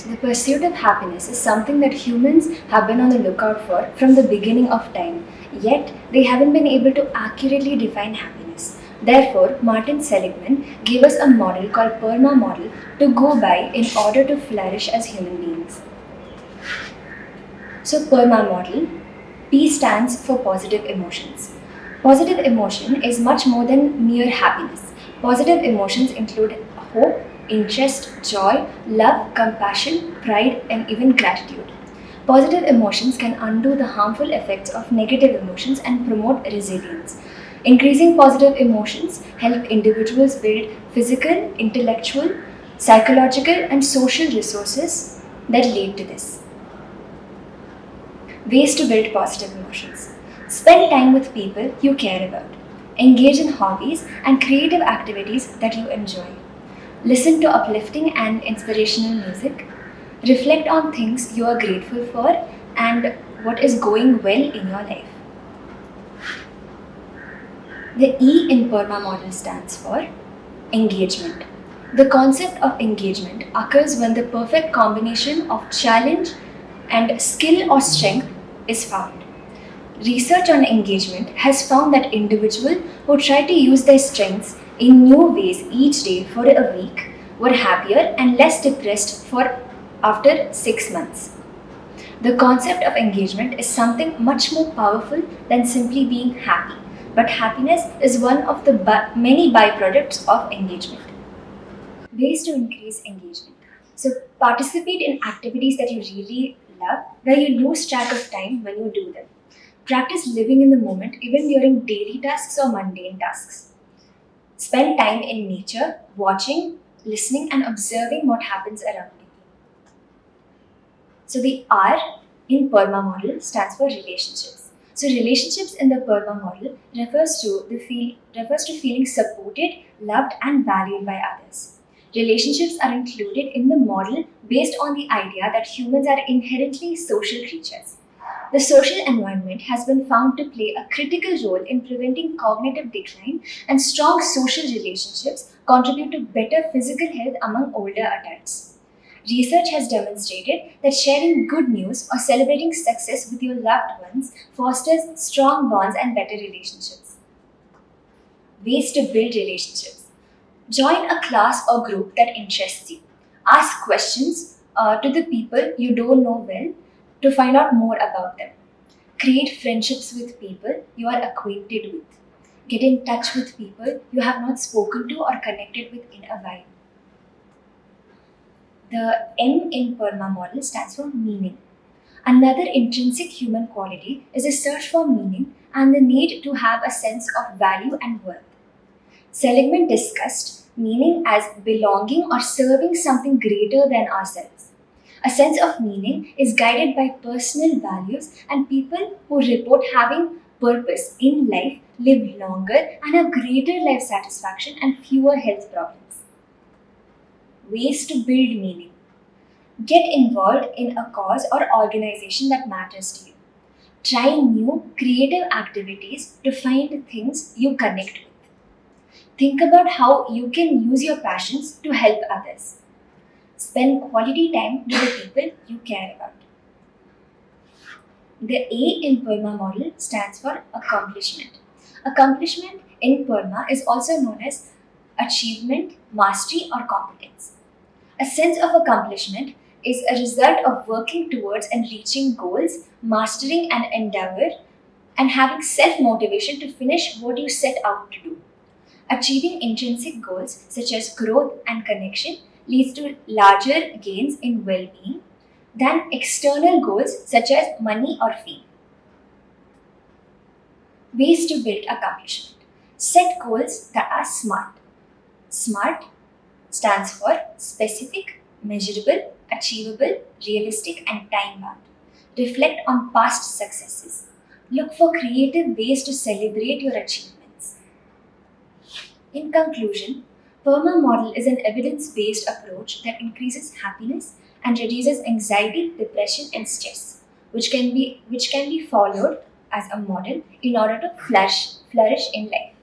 The pursuit of happiness is something that humans have been on the lookout for from the beginning of time, yet they haven't been able to accurately define happiness. Therefore, Martin Seligman gave us a model called PERMA model to go by in order to flourish as human beings. So, PERMA model, P stands for positive emotions. Positive emotion is much more than mere happiness. Positive emotions include hope, interest, joy, love, compassion, pride, and even gratitude. Positive emotions can undo the harmful effects of negative emotions and promote resilience. Increasing positive emotions help individuals build physical, intellectual, psychological, and social resources that lead to this. Ways to build positive emotions. Spend time with people you care about. Engage in hobbies and creative activities that you enjoy. Listen to uplifting and inspirational music. Reflect on things you are grateful for and what is going well in your life. The E in PERMA model stands for engagement. The concept of engagement occurs when the perfect combination of challenge and skill or strength is found. Research on engagement has found that individuals who try to use their strengths in new ways each day for a week were happier and less depressed for after 6 months. The concept of engagement is something much more powerful than simply being happy, but happiness is one of the many byproducts of engagement. Ways to increase engagement. So, participate in activities that you really love, where you lose track of time when you do them. Practice living in the moment even during daily tasks or mundane tasks. Spend time in nature, watching, listening, and observing what happens around you. So, the R in PERMA model stands for relationships. So, relationships in the PERMA model refers to feeling supported, loved, and valued by others. Relationships are included in the model based on the idea that humans are inherently social creatures. The social environment has been found to play a critical role in preventing cognitive decline, and strong social relationships contribute to better physical health among older adults. Research has demonstrated that sharing good news or celebrating success with your loved ones fosters strong bonds and better relationships. Ways to build relationships. Join a class or group that interests you. Ask questions to the people you don't know well to find out more about them. Create friendships with people you are acquainted with. Get in touch with people you have not spoken to or connected with in a while. The M in PERMA model stands for meaning. Another intrinsic human quality is a search for meaning and the need to have a sense of value and worth. Seligman discussed meaning as belonging or serving something greater than ourselves. A sense of meaning is guided by personal values, and people who report having purpose in life live longer and have greater life satisfaction and fewer health problems. Ways to build meaning. Get involved in a cause or organization that matters to you. Try new creative activities to find things you connect with. Think about how you can use your passions to help others. Spend quality time with the people you care about. The A in PERMA model stands for accomplishment. Accomplishment in PERMA is also known as achievement, mastery, or competence. A sense of accomplishment is a result of working towards and reaching goals, mastering an endeavor, and having self motivation to finish what you set out to do. Achieving intrinsic goals such as growth and connection leads to larger gains in well being than external goals such as money or fame. Ways to build accomplishment. Set goals that are SMART. SMART stands for specific, measurable, achievable, realistic, and time bound. Reflect on past successes. Look for creative ways to celebrate your achievements. In conclusion, PERMA model is an evidence-based approach that increases happiness and reduces anxiety, depression, and stress, which can be followed as a model in order to flourish in life.